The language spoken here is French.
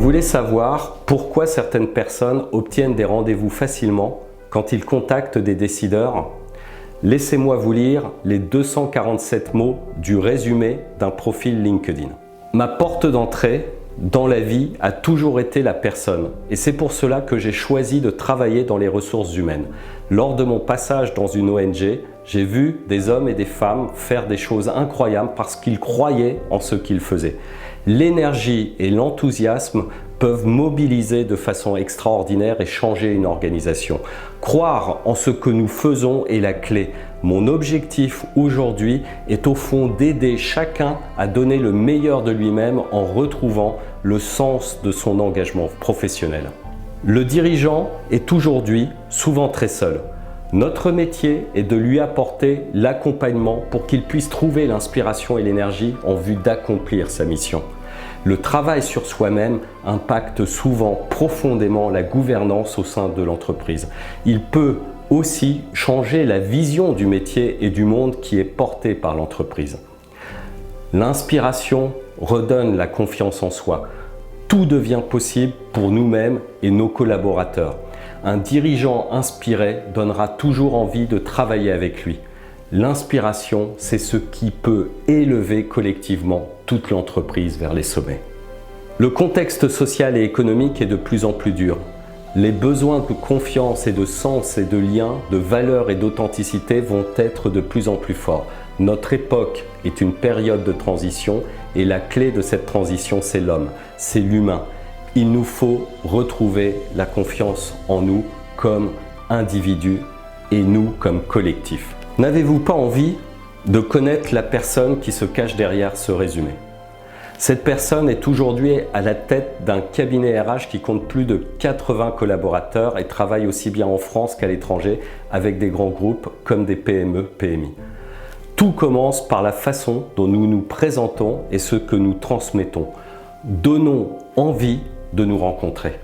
voulez savoir pourquoi certaines personnes obtiennent des rendez-vous facilement quand ils contactent des décideurs? Laissez-moi vous lire les 247 mots du résumé d'un profil LinkedIn. Ma porte d'entrée dans la vie a toujours été la personne et c'est pour cela que j'ai choisi de travailler dans les ressources humaines. Lors de mon passage dans une ONG, j'ai vu des hommes et des femmes faire des choses incroyables parce qu'ils croyaient en ce qu'ils faisaient. L'énergie et l'enthousiasme peuvent mobiliser de façon extraordinaire et changer une organisation. Croire en ce que nous faisons est la clé. Mon objectif aujourd'hui est au fond d'aider chacun à donner le meilleur de lui-même en retrouvant le sens de son engagement professionnel. Le dirigeant est aujourd'hui souvent très seul. Notre métier est de lui apporter l'accompagnement pour qu'il puisse trouver l'inspiration et l'énergie en vue d'accomplir sa mission. Le travail sur soi-même impacte souvent profondément la gouvernance au sein de l'entreprise. Il peut aussi changer la vision du métier et du monde qui est porté par l'entreprise. L'inspiration redonne la confiance en soi. Tout devient possible pour nous-mêmes et nos collaborateurs. Un dirigeant inspiré donnera toujours envie de travailler avec lui. L'inspiration, c'est ce qui peut élever collectivement toute l'entreprise vers les sommets. Le contexte social et économique est de plus en plus dur. Les besoins de confiance et de sens et de lien, de valeur et d'authenticité vont être de plus en plus forts. Notre époque est une période de transition et la clé de cette transition, c'est l'homme, c'est l'humain. Il nous faut retrouver la confiance en nous comme individus et nous comme collectif. N'avez-vous pas envie de connaître la personne qui se cache derrière ce résumé? Cette personne est aujourd'hui à la tête d'un cabinet RH qui compte plus de 80 collaborateurs et travaille aussi bien en France qu'à l'étranger avec des grands groupes comme des PME, PMI. Tout commence par la façon dont nous nous présentons et ce que nous transmettons. Donnons envie de nous rencontrer.